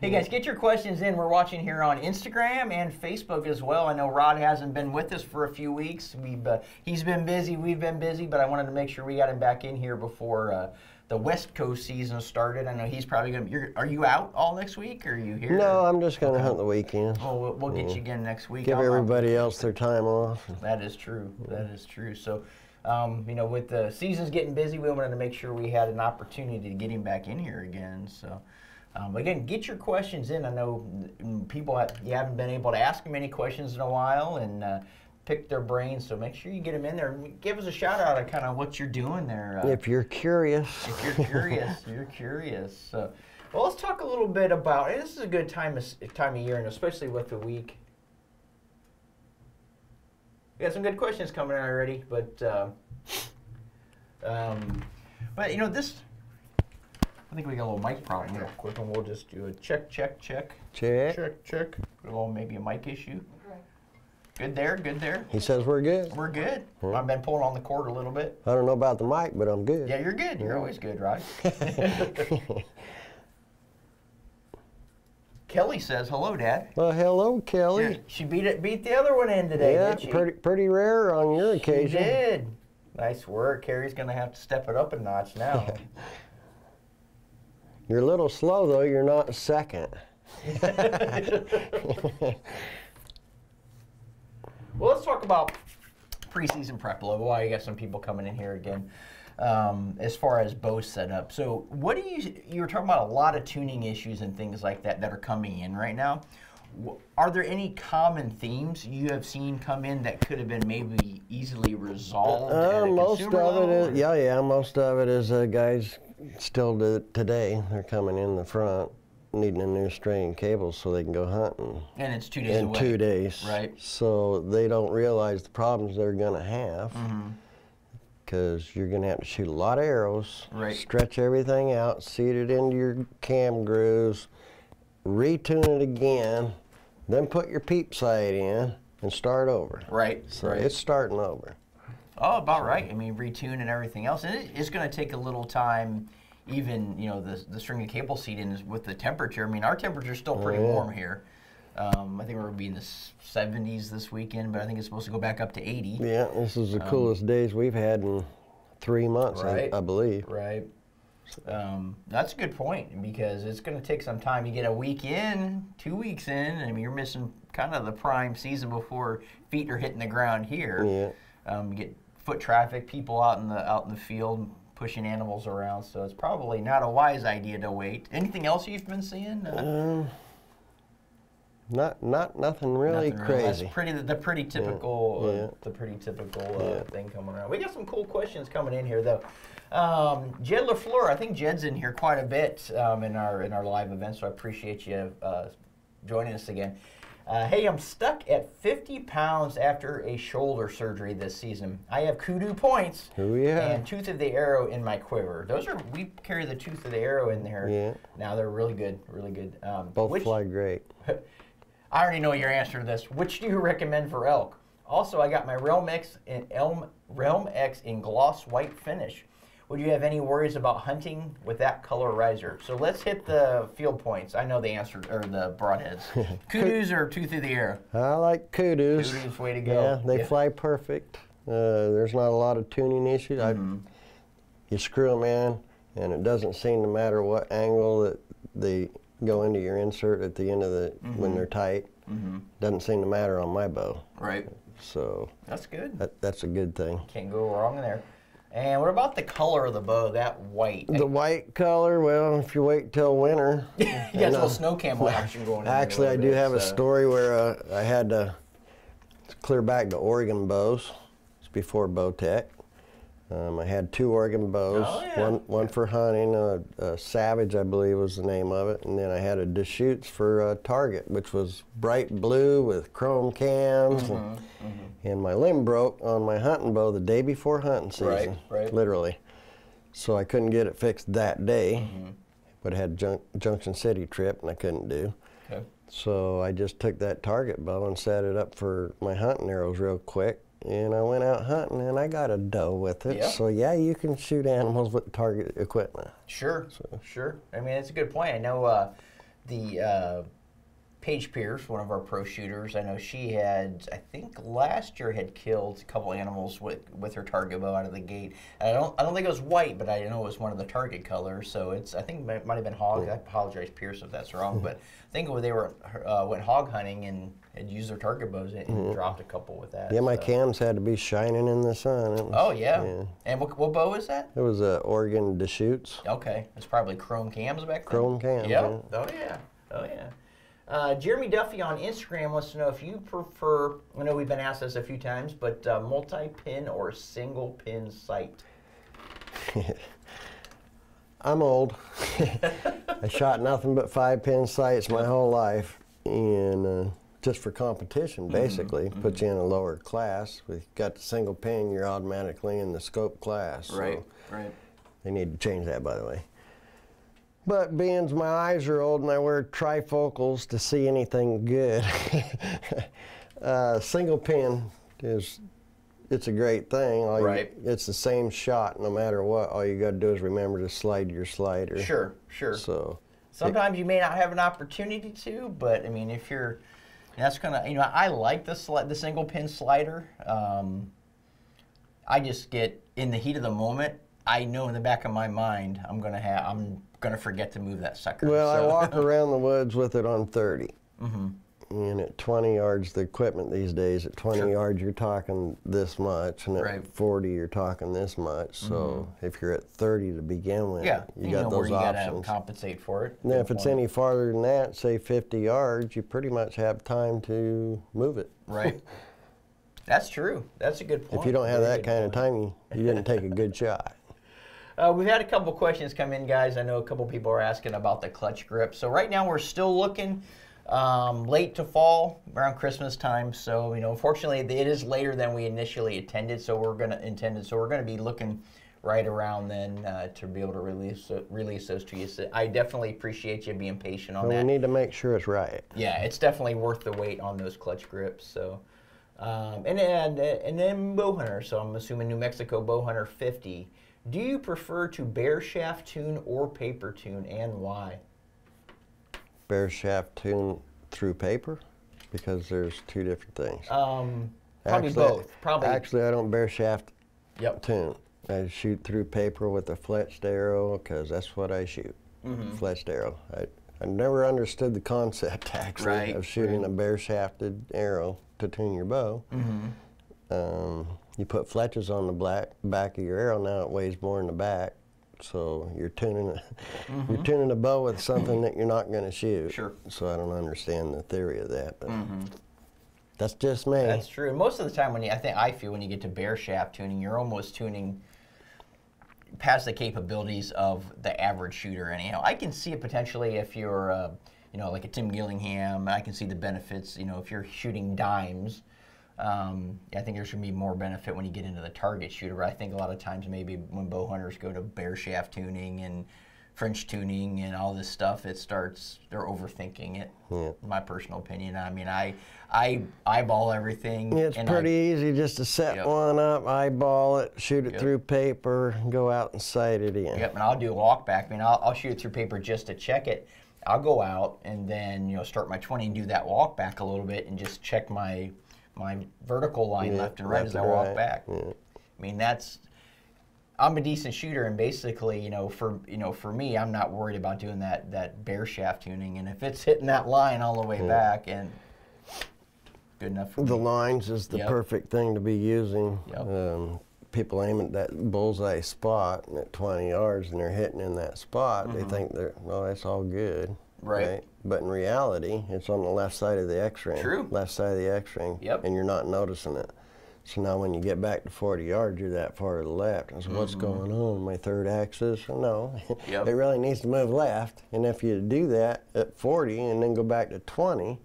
Hey guys, get your questions in. We're watching here on Instagram and Facebook as well. I know Rod hasn't been with us for a few weeks. He's been busy, we've been busy, but I wanted to make sure we got him back in here before the West Coast season started. I know he's probably going to. Are you out all next week, or are you here? No, I'm just going to hunt the weekend. Well, we'll get you again next week. Give everybody else their time off. That is true. That is true. So, you know, with the seasons getting busy, we wanted to make sure we had an opportunity to get him back in here again. So, again, get your questions in. I know people you haven't been able to ask them any questions in a while, and pick their brains, so make sure you get them in there. Give us a shout out of kind of what you're doing there. If you're curious. If you're curious, you're curious. Well, let's talk a little bit about, and this is a good time of year, and especially with the week. We got some good questions coming in already, but you know, this, I think we got a little mic problem real quick, and we'll just do a check. Well, maybe a mic issue. Good there, good there. He says we're good. We're good. I've been pulling on the cord a little bit. I don't know about the mic, but I'm good. Yeah, you're good. You're always good, right? Kelly says, hello, Dad. Well, hello, Kelly. Yeah, she beat the other one in today, yeah, did she? pretty rare on your occasion. She did. Nice work. Carrie's going to have to step it up a notch now. You're a little slow, though. You're not second. Well, let's talk about preseason prep a little while. You got some people coming in here again as far as bow setup. So what do you were talking about a lot of tuning issues and things like that that are coming in right now. Are there any common themes you have seen come in that could have been maybe easily resolved at a most of level, it is, yeah, most of it is guys still today. They're coming in the front needing a new string and cables so they can go hunting. And it's 2 days away. In 2 days. Right. So they don't realize the problems they're going to have because you're going to have to shoot a lot of arrows, stretch everything out, seat it into your cam grooves, retune it again, then put your peep sight in and start over. Right. So it's starting over. Oh, about right. I mean, retune and everything else. And it's going to take a little time. Even, you know, the string of cable seat in with the temperature. I mean, our temperature's still pretty warm here. I think we're going to be in the 70s this weekend, but I think it's supposed to go back up to 80. Yeah, this is the coolest days we've had in 3 months, I believe. Right. That's a good point, because it's going to take some time. You get a week in, 2 weeks in, I mean, you're missing kind of the prime season before feet are hitting the ground here. Yeah. You get foot traffic, people out in the field, pushing animals around, so it's probably not a wise idea to wait. Anything else you've been seeing? Nothing really crazy. That's the pretty typical thing coming around. We got some cool questions coming in here though. Jed LaFleur, I think Jed's in here quite a bit in our live event, so I appreciate you joining us again. Hey, I'm stuck at 50 pounds after a shoulder surgery this season. I have kudu points and tooth of the arrow in my quiver. We carry the tooth of the arrow in there. Yeah. Now they're really good, really good. Both fly great. I already know your answer to this. Which do you recommend for elk? Also, I got my Realm X in gloss white finish. Would you have any worries about hunting with that color riser? So let's hit the field points. I know the answer, or the broadheads. Kudus or tooth of the arrow? I like kudus. Kudus, way to go. Yeah, they fly perfect. There's not a lot of tuning issues. You screw them in, and it doesn't seem to matter what angle that they go into your insert at the end of the, when they're tight. Doesn't seem to matter on my bow. Right. So that's good. That's a good thing. Can't go wrong there. And what about the color of the bow, that white? The white color, well, if you wait till winter. You got a little snow camo action going on. Actually, I do have a story where I had to clear back the Oregon bows. It's before Bowtech. I had 2 Oregon bows, one for hunting, Savage, I believe was the name of it, and then I had a Deschutes for Target, which was bright blue with chrome cams, and my limb broke on my hunting bow the day before hunting season, literally. So I couldn't get it fixed that day, but I had Junction City trip and I couldn't do. Okay. So I just took that Target bow and set it up for my hunting arrows real quick. And I went out hunting, and I got a doe with it. Yeah. So, yeah, you can shoot animals with Target equipment. Sure, sure. I mean, it's a good point. I know the Paige Pierce, one of our pro shooters, I know she had, I think last year had killed a couple animals with her target bow out of the gate. I don't think it was white, but I know it was one of the target colors. So I think it might have been hog. I apologize, Pierce, if that's wrong. But I think they went hog hunting and had used their target bows and dropped a couple with that. Yeah, my cams had to be shining in the sun. Oh yeah. And what bow is that? It was a Oregon Deschutes. Okay, it's probably chrome cams back then. Chrome cams. Yep. Yeah. Oh yeah. Oh yeah. Jeremy Duffy on Instagram wants to know if you prefer, I know we've been asked this a few times, but multi-pin or single-pin sight? I'm old. I shot nothing but 5-pin sights my whole life, and just for competition, basically. Put you in a lower class. We've got the single pin, you're automatically in the scope class. Right, right. They need to change that, by the way. But being my eyes are old and I wear trifocals to see anything good, single pin it's a great thing. It's the same shot no matter what. All you got to do is remember to slide your slider. Sure, sure. So sometimes you may not have an opportunity to, but I mean, if you're, that's gonna, I like the single pin slider. I just get in the heat of the moment. I know in the back of my mind I'm gonna forget to move that sucker. Well, I walk around the woods with it on 30. And at 20 yards, the equipment these days, at 20 yards you're talking this much, and at 40 you're talking this much. So if you're at 30 to begin with, you got those where options. You gotta compensate for it. And if it's any farther than that, say 50 yards, you pretty much have time to move it. Right. That's true. That's a good point. If you don't have that kind of time, you didn't take a good shot. We've had a couple questions come in, guys. I know a couple people are asking about the clutch grip. So right now we're still looking late to fall, around Christmas time. So unfortunately, it is later than we initially intended. So we're gonna be looking right around then to be able to release those to you. So I definitely appreciate you being patient on that. We need to make sure it's right. Yeah, it's definitely worth the wait on those clutch grips. So. And then bow hunter. So I'm assuming New Mexico bow hunter 50. Do you prefer to bare shaft tune or paper tune, and why? Bare shaft tune through paper, because there's two different things. Probably both. Actually, I don't bare shaft tune. I shoot through paper with a fletched arrow, because that's what I shoot. Fletched arrow. I never understood the concept actually of shooting a bare shafted arrow to tune your bow. You put fletches on the back of your arrow. Now it weighs more in the back, so you're tuning you're tuning a bow with something that you're not going to shoot. Sure. So I don't understand the theory of that, but that's just me. That's true. Most of the time, I feel when you get to bare shaft tuning, you're almost tuning past the capabilities of the average shooter. Anyhow, I can see it potentially if you're like a Tim Gillingham. I can see the benefits. If you're shooting dimes. I think there should be more benefit when you get into the target shooter. But I think a lot of times maybe when bow hunters go to bare shaft tuning and French tuning and all this stuff, they're overthinking it. In my personal opinion. I mean, I eyeball everything. It's pretty easy just to set one up, eyeball it, shoot it through paper, and go out and sight it in. And I'll do a walk back. I mean, I'll shoot it through paper just to check it. I'll go out and then start my 20 and do that walk back a little bit and just check my vertical line left and right as I walk back. I mean, I'm a decent shooter, and basically, for me, I'm not worried about doing that bare shaft tuning, and if it's hitting that line all the way back, and good enough for me. The lines is the perfect thing to be using. People aim at that bullseye spot and at 20 yards, and they're hitting in that spot. They think that's all good. Right. But in reality, it's on the left side of the X-ring. True. Left side of the X-ring. And you're not noticing it. So now when you get back to 40 yards, you're that far to the left. I said, what's going on? My third axis? No. It really needs to move left. And if you do that at 40 and then go back to 20,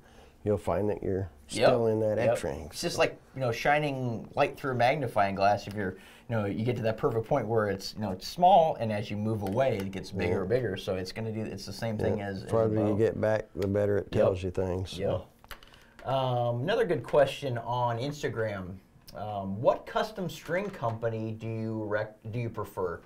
you'll find that you're still in that X-ring. It's just like, shining light through a magnifying glass. If you're, you get to that perfect point where it's, it's small, and as you move away, it gets bigger and bigger. So it's going to do, it's the same thing as. The farther you get back, the better it tells you things. Another good question on Instagram. What custom string company do you prefer?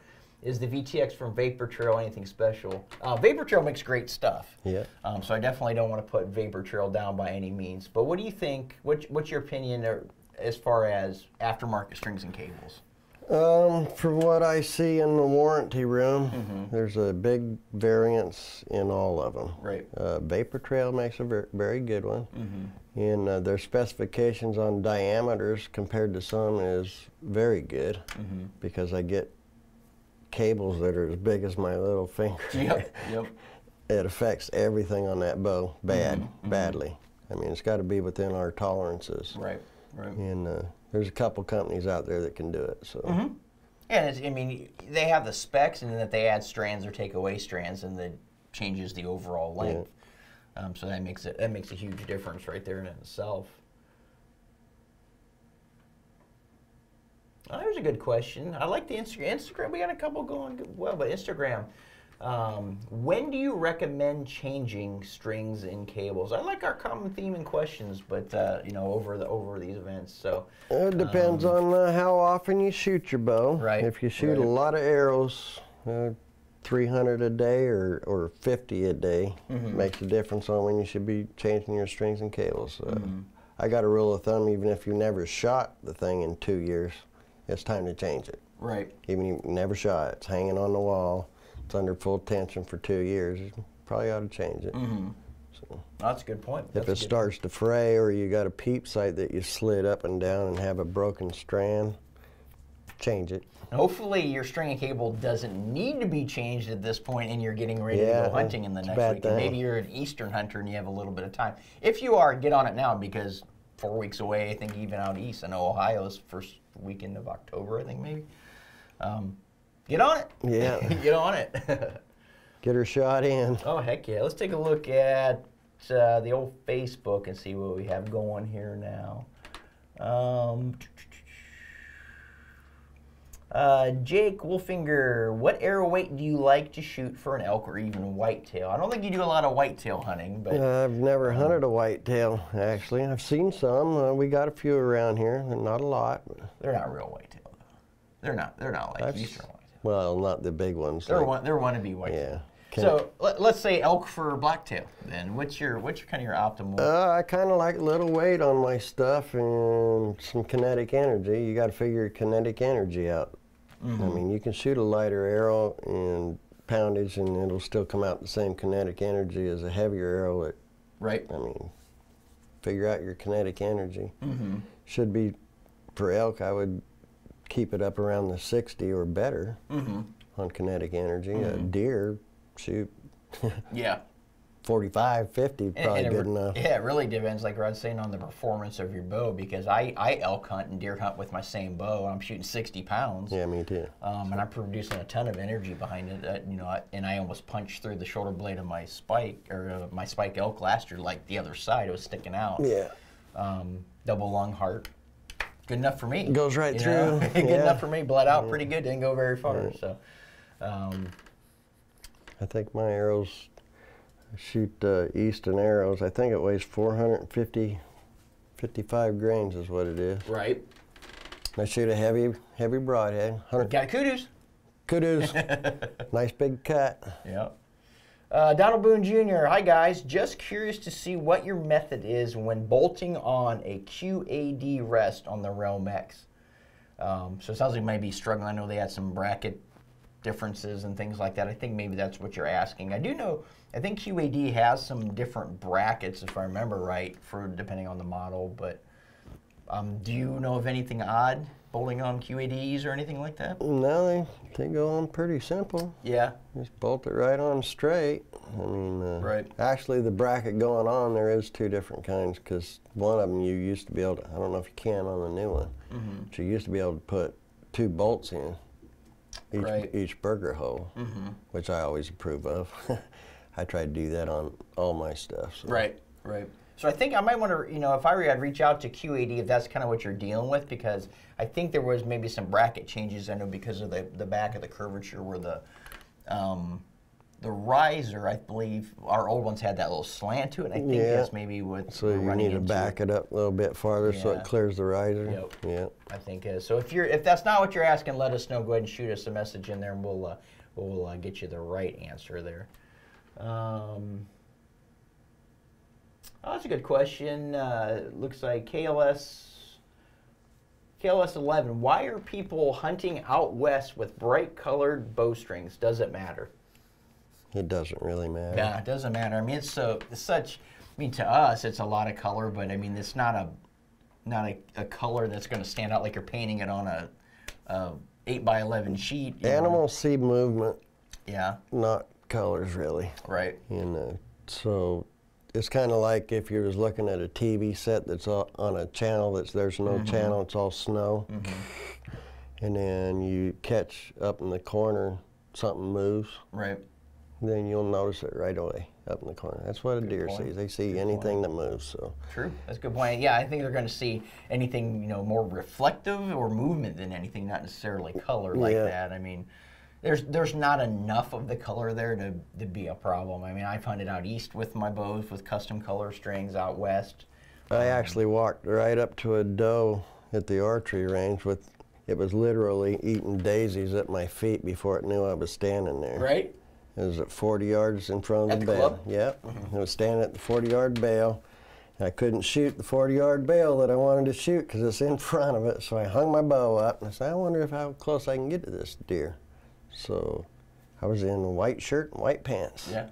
is the VTX from Vapor Trail anything special? Vapor Trail makes great stuff. Yeah. So I definitely don't want to put Vapor Trail down by any means. But what do you think? What's your opinion as far as aftermarket strings and cables? From what I see in the warranty room, there's a big variance in all of them. Right. Vapor Trail makes a very good one. And their specifications on diameters compared to some is very good because I get cables that are as big as my little finger. Yep. It affects everything on that bow badly. I mean, it's got to be within our tolerances. Right. And there's a couple companies out there that can do it. So. And I mean, they have the specs, and then that they add strands or take away strands, and that changes the overall length. So that makes a huge difference right there in itself. Oh, there's a good question. I like the Instagram. We got a couple going well, but Instagram. When do you recommend changing strings and cables? I like our common theme and questions, but you know, over these events. So it depends on how often you shoot your bow. Right. If you shoot a lot of arrows, 300 a day or 50 a day makes a difference on when you should be changing your strings and cables. I got a rule of thumb: even if you never shot the thing in 2 years, it's time to change it. Right. Even if you never shot it, it's hanging on the wall. It's under full tension for 2 years. You probably ought to change it. So, that's a good point. If it starts to fray, or you got a peep sight that you slid up and down and have a broken strand, change it. Hopefully your string and cable doesn't need to be changed at this point, and you're getting ready to go hunting in the next week. And maybe you're an Eastern hunter and you have a little bit of time. If you are, get on it now, because 4 weeks away, I think, even out east. I know Ohio's first weekend of October, I think, maybe. Get on it. Yeah. Get on it. Get her shot in. Oh, heck yeah. Let's take a look at the old Facebook and see what we have going here now. Jake Wolfinger, what arrow weight do you like to shoot for an elk or even whitetail? I don't think you do a lot of whitetail hunting, but I've never hunted a whitetail, actually. I've seen some. We got a few around here, not a lot. They're not real whitetail, though. They're not like Eastern whitetail. Well, not the big ones. They're wannabe whitetail. Yeah. So let's say elk for blacktail. Then what's your kind of your optimal? I kind of like little weight on my stuff and some kinetic energy. You got to figure your kinetic energy out. I mean, you can shoot a lighter arrow and poundage, and it'll still come out the same kinetic energy as a heavier arrow. Right. I mean, figure out your kinetic energy. Should be for elk. I would keep it up around the 60 or better on kinetic energy. Deer, shoot. Yeah. 45, 50, probably good enough. Yeah, it really depends, like Rod's saying, on the performance of your bow, because I elk hunt and deer hunt with my same bow, and I'm shooting 60 pounds. Yeah, me too. And I'm producing a ton of energy behind it. You know, and I almost punched through the shoulder blade of my spike, or my spike elk last year, like the other side. It was sticking out. Yeah. Double lung heart. Good enough for me. It goes right through. Good enough for me. Bled out pretty good. Didn't go very far. So, I think my arrows, I shoot Easton arrows. I think it weighs 55 grains is what it is. Right. I shoot a heavy broadhead. Got kudos. Kudos. Nice big cut. Yep. Donald Boone Jr., hi guys. Just curious to see what your method is when bolting on a QAD rest on the Realm X. So it sounds like you might be struggling. I know they had some bracket differences and things like that. I think maybe that's what you're asking. I do know, I think QAD has some different brackets, if I remember right, for depending on the model. But do you know of anything odd bolting on QADs or anything like that? No, they go on pretty simple. Yeah. Just bolt it right on straight. I mean, right. Actually, the bracket going on, there is two different kinds, because one of them you used to be able to, I don't know if you can on the new one, but you used to be able to put 2 bolts in each burger hole, which I always approve of. I try to do that on all my stuff. So. Right. So I think I might want to, you know, if I were you, I'd reach out to QAD if that's kind of what you're dealing with, because I think there was maybe some bracket changes. I know because of the back of the curvature where the the riser, I believe, our old ones had that little slant to it. And I think that's maybe what so you need to back it up a little bit farther so it clears the riser. Yep. Yeah. I think so. If that's not what you're asking, let us know. Go ahead and shoot us a message in there, and we'll get you the right answer there. Oh, that's a good question. Looks like KLS 11. Why are people hunting out west with bright colored bowstrings? Does it matter? It doesn't really matter. Yeah, it doesn't matter. I mean, it's such. I mean, to us, it's a lot of color, but I mean, it's not a color that's going to stand out like you're painting it on a 8x11 sheet. Animals see movement. Yeah. Not colors, really. Right. And so it's kind of like if you're just looking at a TV set that's on a channel there's no channel, it's all snow. And then you catch up in the corner, something moves. Right. Then you'll notice it right away up in the corner. That's what a deer sees. They see anything that moves. So true. That's a good point. Yeah, I think they're going to see anything more reflective or movement than anything, not necessarily color like that. I mean, there's not enough of the color there to be a problem. I mean, I've hunted out east with my bows with custom color strings, out west. I actually walked right up to a doe at the archery range it was literally eating daisies at my feet before it knew I was standing there. Right. It was at 40 yards in front of the bale. Club? Yep. It was standing at the 40-yard bale. I couldn't shoot the 40-yard bale that I wanted to shoot because it's in front of it. So I hung my bow up and I said, I wonder how close I can get to this deer. So I was in a white shirt and white pants. Yeah.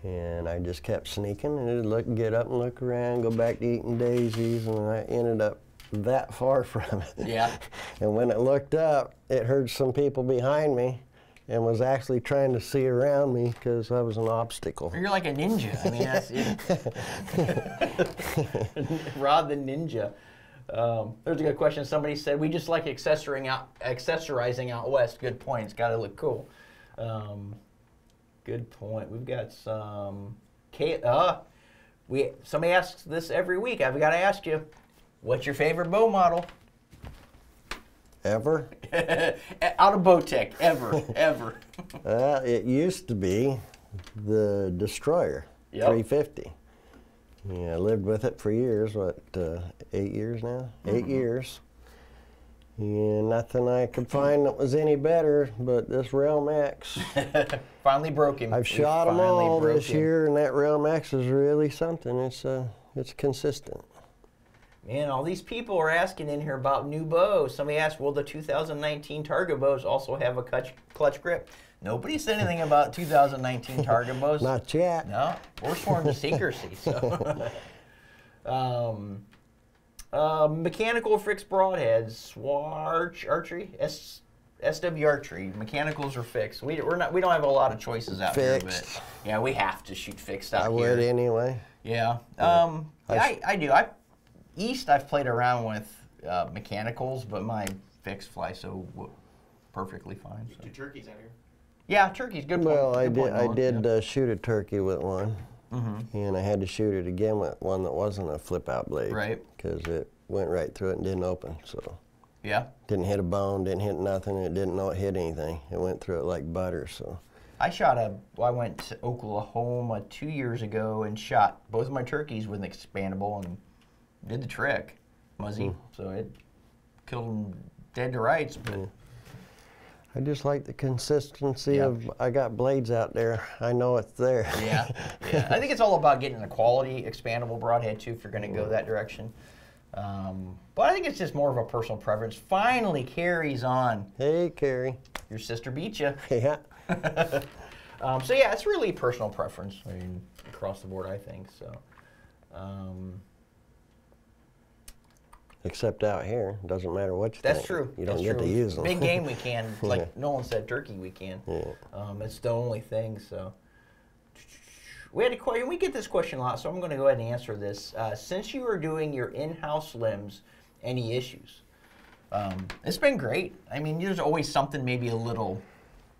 And I just kept sneaking and it'd get up and look around, go back to eating daisies, and I ended up that far from it. Yeah. And when it looked up, it heard some people behind me and was actually trying to see around me because I was an obstacle. You're like a ninja. I mean, that's it. Rod the ninja. There's a good question. Somebody said, we just like accessorizing out west. Good point. It's got to look cool. Good point. We've got some... somebody asks this every week. I've got to ask you, what's your favorite bow model? Ever? Out of Bowtech, ever. It used to be the Destroyer, 350. Yeah, I lived with it for years, 8 years now? 8 years. And nothing I could find that was any better but this Realm X. Finally broke him. I've shot them all this year, and that Realm X is really something. It's consistent. Man, all these people are asking in here about new bows. Somebody asked, will the 2019 Target bows also have a clutch grip? Nobody said anything about 2019 Target bows. Not yet. No, we're sworn to secrecy. So, mechanical fixed broadheads, Archery, SW Archery. Mechanicals are fixed. We don't have a lot of choices out here, but yeah, we have to shoot fixed out here. I would anyway. Yeah. I do. East, I've played around with mechanicals, but my fixed fly so perfectly fine. So. Do turkeys out here? Yeah, turkeys. Good point. Well, I did shoot a turkey with one, and I had to shoot it again with one that wasn't a flip-out blade. Right. Because it went right through it and didn't open. So. Yeah. Didn't hit a bone, didn't hit nothing, it didn't know it hit anything. It went through it like butter. So. I went to Oklahoma 2 years ago and shot both of my turkeys with an expandable and did the trick, muzzy. So it killed them dead to rights. But I just like the consistency of, I got blades out there. I know it's there. Yeah. I think it's all about getting a quality expandable broadhead too if you're going to go that direction. But I think it's just more of a personal preference. Finally, Carrie's on. Hey, Carrie. Your sister beat you. Yeah. So yeah, it's really personal preference. I mean, across the board, I think so. Except out here, doesn't matter what you think. That's true. You don't get to use them. Big game we can, like Nolan said, turkey we can. Yeah. It's the only thing. So we had a question. We get this question a lot, so I'm going to go ahead and answer this. Since you are doing your in-house limbs, any issues? It's been great. I mean, there's always something, maybe a little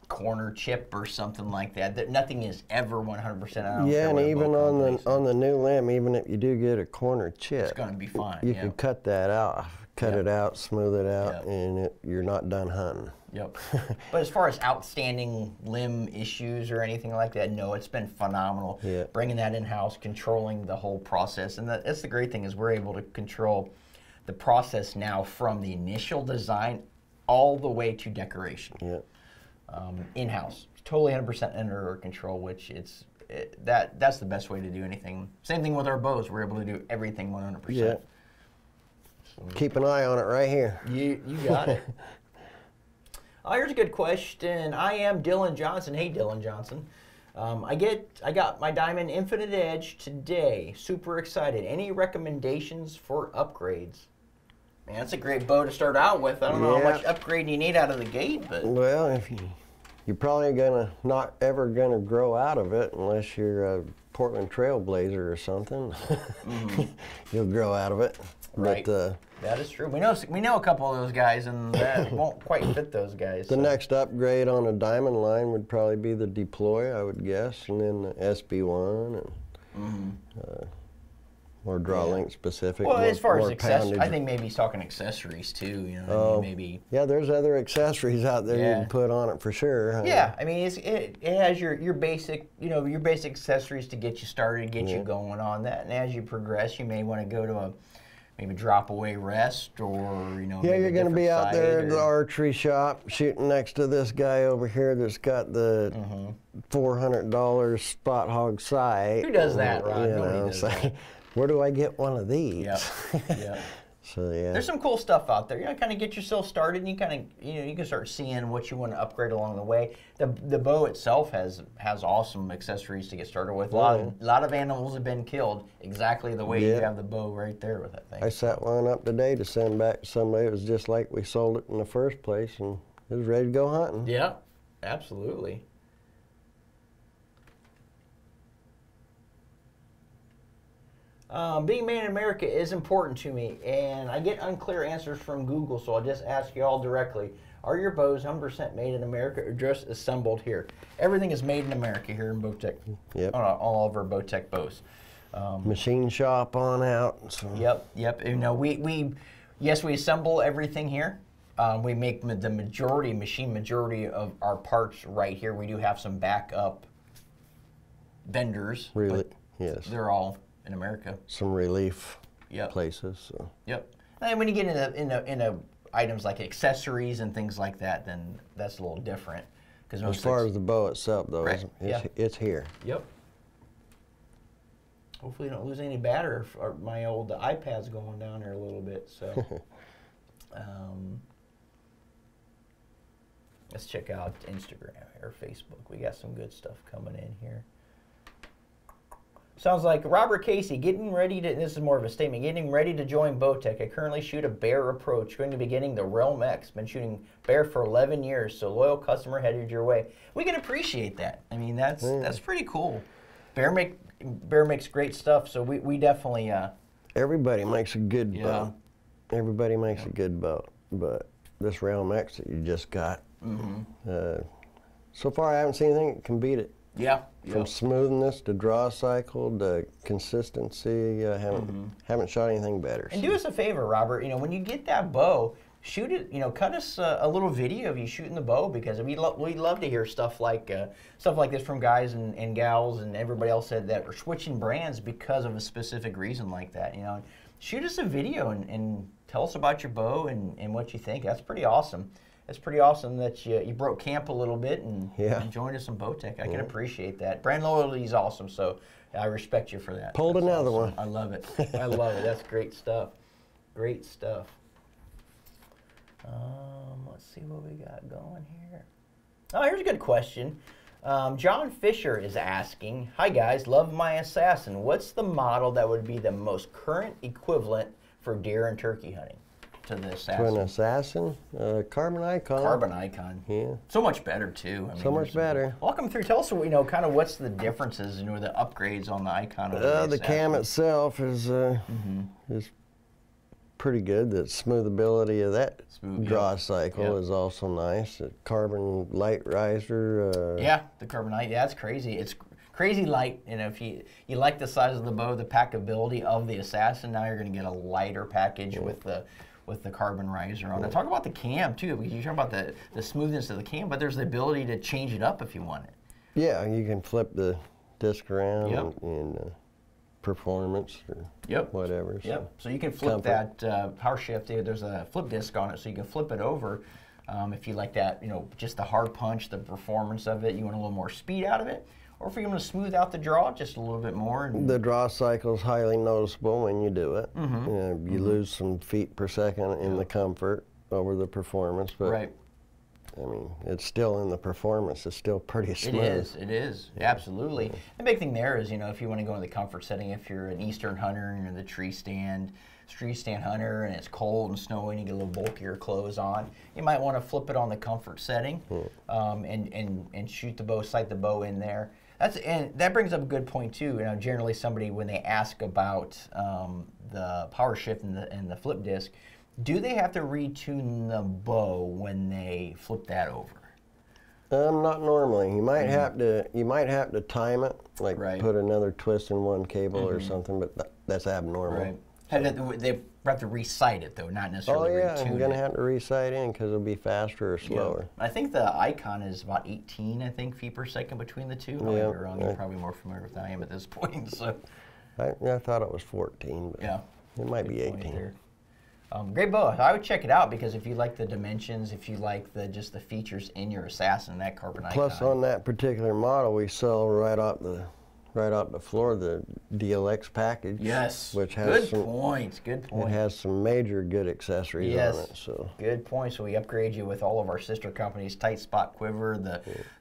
corner chip or something like that. That nothing is ever 100%. Yeah, and even on the new limb, even if you do get a corner chip, it's going to be fine. You can cut that out, it out, smooth it out, and you're not done hunting. Yep. But as far as outstanding limb issues or anything like that, no, it's been phenomenal. Yeah. Bringing that in-house, controlling the whole process. And that's the great thing is we're able to control the process now from the initial design all the way to decoration. Yeah. In-house. Totally 100% under our control, which that's the best way to do anything. Same thing with our bows. We're able to do everything 100%. Yeah. So, keep an eye on it right here. You got it. Here's a good question. I am Dylan Johnson. Hey, Dylan Johnson. I got my Diamond Infinite Edge today. Super excited. Any recommendations for upgrades? Man, that's a great bow to start out with. I don't know how much upgrade you need out of the gate, but well, if you're probably not ever gonna grow out of it unless you're a Portland Trailblazer or something. You'll grow out of it. Right. But, that is true. We know a couple of those guys, and that won't quite fit those guys. The next upgrade on a Diamond line would probably be the Deploy, I would guess, and then the SB1 and more draw link specific. Well, as far as accessories, I think maybe he's talking accessories too. You know, maybe. Yeah, there's other accessories out there you can put on it for sure. Yeah, I mean, it has your basic, your basic accessories to get you started, get you going on that, and as you progress, you may want to go to maybe drop away rest, or yeah, you're going to be out there at the archery shop shooting next to this guy over here that's got the $400 spot hog sight. Who does that, Rod? Nobody does that. Where do I get one of these? Yeah, yeah. So yeah, there's some cool stuff out there. Kind of get yourself started, and you kind of, you can start seeing what you want to upgrade along the way. The bow itself has awesome accessories to get started with. A lot of animals have been killed exactly the way you have the bow right there with that thing. I set one up today to send back to somebody. It was just like we sold it in the first place, and it was ready to go hunting. Yeah, absolutely. Being made in America is important to me, and I get unclear answers from Google, so I'll just ask you all directly. Are your bows 100% made in America or just assembled here? Everything is made in America here in Bowtech. Yep. All of our Bowtech bows. Machine shop on out. So. Yep. We assemble everything here. We make the machine majority of our parts right here. We do have some backup vendors. Really? Yes. They're all in America. Some relief places. So. Yep. And when you get into items like accessories and things like that, then that's a little different. As far as the bow itself, though, it's here. Yep. Hopefully, you don't lose any battery. Or my old iPad's going down here a little bit. So, let's check out Instagram or Facebook. We got some good stuff coming in here. Sounds like Robert Casey getting ready to, this is more of a statement, getting ready to join Bowtech. I currently shoot a bear approach, going to be getting the Realm X. Been shooting bear for 11 years, so loyal customer headed your way. We can appreciate that. I mean, that's pretty cool. Bear makes great stuff, so we definitely... Everybody makes a good bow. Everybody makes a good bow, but this Realm X that you just got, so far I haven't seen anything that can beat it. Yeah. From smoothness to draw cycle to consistency, haven't shot anything better. And do us a favor, Robert. When you get that bow, shoot it. Cut us a little video of you shooting the bow, because we'd love to hear stuff like this from guys and gals and everybody else that are switching brands because of a specific reason like that. Shoot us a video and tell us about your bow and what you think. That's pretty awesome. It's pretty awesome that you broke camp a little bit and joined us in Bowtech. I can appreciate that. Brand loyalty is awesome, so I respect you for that. Pulled another one. I love it. I love it. That's great stuff. Great stuff. Let's see what we got going here. Oh, here's a good question. John Fisher is asking, hi guys, love my Assassin. What's the model that would be the most current equivalent for deer and turkey hunting? To the Assassin. To an Assassin? Carbon Icon. Carbon Icon. Yeah. So much better, too. So much better. Walk them through. Tell us, kind of what's the differences, the upgrades on the Icon. The cam itself is pretty good. The smoothability of that draw cycle is also nice. The carbon light riser. The carbon light. Yeah, it's crazy. It's crazy light. If you like the size of the bow, the packability of the Assassin, now you're going to get a lighter package with with the carbon riser on it. Talk about the cam too, because you talk about the smoothness of the cam, but there's the ability to change it up if you want it. Yeah, you can flip the disc around in performance or whatever. So you can flip that power shift. There's a flip disc on it, so you can flip it over if you like that, just the hard punch, the performance of it. You want a little more speed out of it. Or if you want to smooth out the draw just a little bit more. The draw cycle is highly noticeable when you do it. You lose some feet per second in the comfort over the performance, but I mean, it's still in the performance. It's still pretty smooth. It is, absolutely. The big thing there is, if you want to go in the comfort setting, if you're an eastern hunter and you're the tree stand hunter and it's cold and snowy and you get a little bulkier clothes on, you might want to flip it on the comfort setting and shoot the bow, sight the bow in there. And that brings up a good point too. Generally somebody, when they ask about the power shift and the flip disc, do they have to retune the bow when they flip that over? Not normally. You might have to time it, like put another twist in one cable or something, but that's abnormal. They have to recite it though, not necessarily retune it. You're going to have to recite in because it'll be faster or slower. I think the icon is about 18, feet per second between the two. I might be wrong. You're probably more familiar with than I am at this point. So I thought it was 14, but it might be 18. Great bow. I would check it out because if you like the dimensions, if you like just the features in your Assassin, that carbon icon. Plus, on that particular model, we sell right off the floor the DLX package. Yes. Which has good point. It has some major good accessories on it. So good point. So we upgrade you with all of our sister companies: tight spot quiver,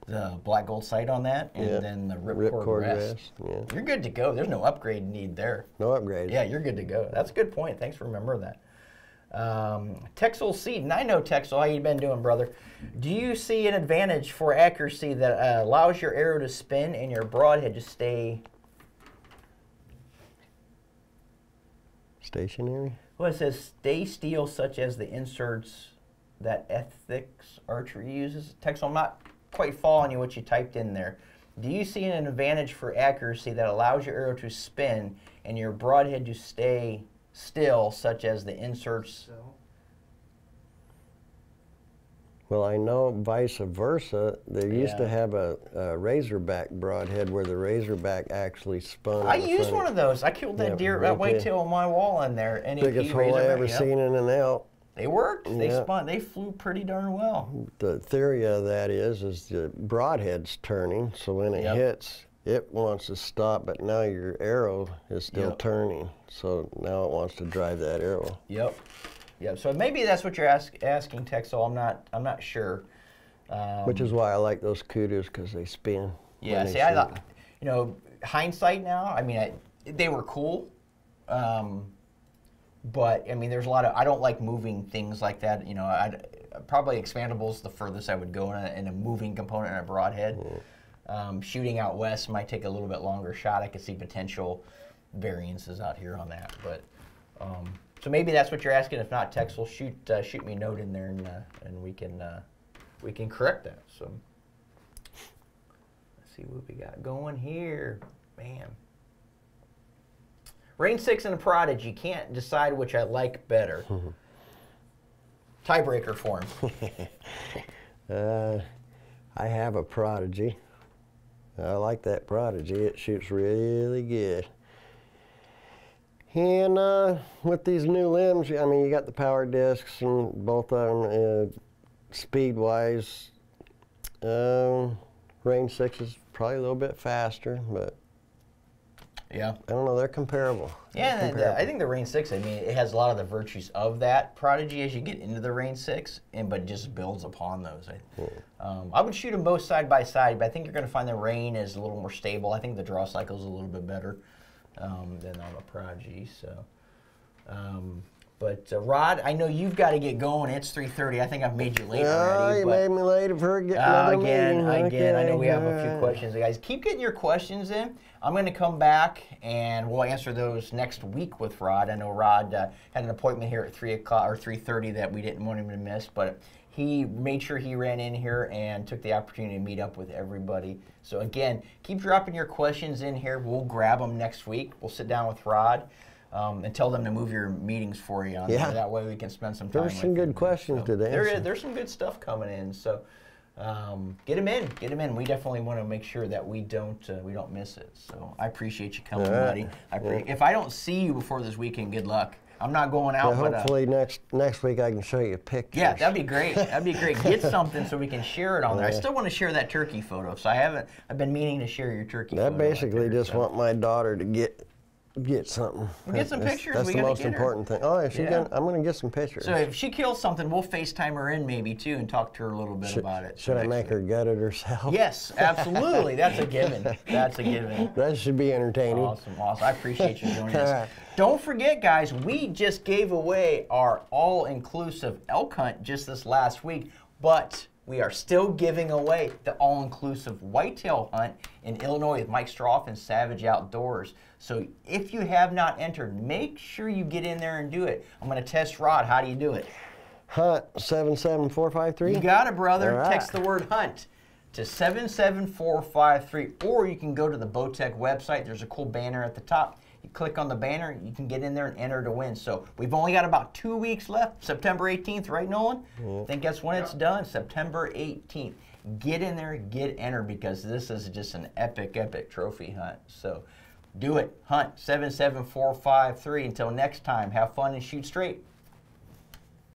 the black gold sight on that, and then the ripcord rest. You're good to go. There's no upgrade need there. No upgrade. Yeah, you're good to go. That's a good point. Thanks for remembering that. Texel Seed, and I know Texel, how you been doing, brother? Do you see an advantage for accuracy that allows your arrow to spin and your broadhead to stay stationary? Well, it says stay steel, such as the inserts that Ethics Archery uses. Texel, I'm not quite following you what you typed in there. Do you see an advantage for accuracy that allows your arrow to spin and your broadhead to stay still, such as the inserts? Well, I know vice versa. They used to have a razorback broadhead where the razorback actually spun. I used one of those. I killed that deer, that whitetail on my wall in there. Biggest hole I ever seen in an elk. They worked. They spun. They flew pretty darn well. The theory of that is the broadhead's turning, so when it hits, it wants to stop, but now your arrow is still turning, so now it wants to drive that arrow. Yep. So maybe that's what you're asking, Texel. I'm not sure. Which is why I like those kudos, because they spin. Yeah. See, I thought, hindsight now. I mean, they were cool, but I mean, there's a lot of. I don't like moving things like that. Probably Expandable is the furthest I would go in a moving component in a broadhead. Shooting out west might take a little bit longer shot. I could see potential variances out here on that, but so maybe that's what you're asking. If not, Texel, shoot me a note in there, and we can correct that. So let's see what we got going here, man. Rainsticks and a Prodigy, can't decide which I like better. Tiebreaker for him. I have a Prodigy. I like that Prodigy. It shoots really good. And with these new limbs, I mean, you got the power discs and both of them. Speed-wise, Rainsticks is probably a little bit faster, but I don't know, they're comparable. Yeah, I think the Rainsticks, I mean, it has a lot of the virtues of that Prodigy as you get into the Rainsticks, but just builds upon those. I would shoot them both side by side, but I think you're going to find the Rain is a little more stable. I think the draw cycle is a little bit better than on the Prodigy. So, Rod, I know you've got to get going. It's 3:30. I think I've made you late already. You made me late for another meeting. Again, I know we have a few questions. Guys, keep getting your questions in. I'm going to come back and we'll answer those next week with Rod. I know Rod had an appointment here at 3 o'clock or 3:30 that we didn't want him to miss, but he made sure he ran in here and took the opportunity to meet up with everybody. So again, keep dropping your questions in here. We'll grab them next week. We'll sit down with Rod. and tell them to move your meetings for you on there. That way we can spend some time. There's some good questions today. There's some good stuff coming in. So get them in. Get them in. We definitely want to make sure that we don't miss it. So I appreciate you coming, buddy. If I don't see you before this weekend, good luck. I'm not going out. Yeah, hopefully next week I can show you pictures. Yeah, that'd be great. That'd be great. Get something so we can share it on there. I still want to share that turkey photo, so I've been meaning to share your turkey photo. I basically just want my daughter to get something. We'll get some pictures. That's the most important thing. Oh, I'm going to get some pictures. So if she kills something, we'll FaceTime her in maybe too and talk to her a little bit about it. Should I make her gut it herself? Yes, absolutely. That's a given. That's a given. That should be entertaining. Awesome, awesome. I appreciate you joining us. Don't forget, guys, we just gave away our all-inclusive elk hunt just this last week, but we are still giving away the all-inclusive whitetail hunt in Illinois with Mike Stroff and Savage Outdoors. So if you have not entered, make sure you get in there and do it. I'm going to test Rod. How do you do it? Hunt 77453. You got it, brother. Text the word hunt to 77453, or you can go to the Bowtech website. There's a cool banner at the top. You click on the banner, you can get in there and enter to win. So we've only got about 2 weeks left, September 18th, right, Nolan? I think that's when it's done, September 18th. Get in there, get entered, because this is just an epic, epic trophy hunt. So do it. Hunt 77453. Until next time, have fun and shoot straight.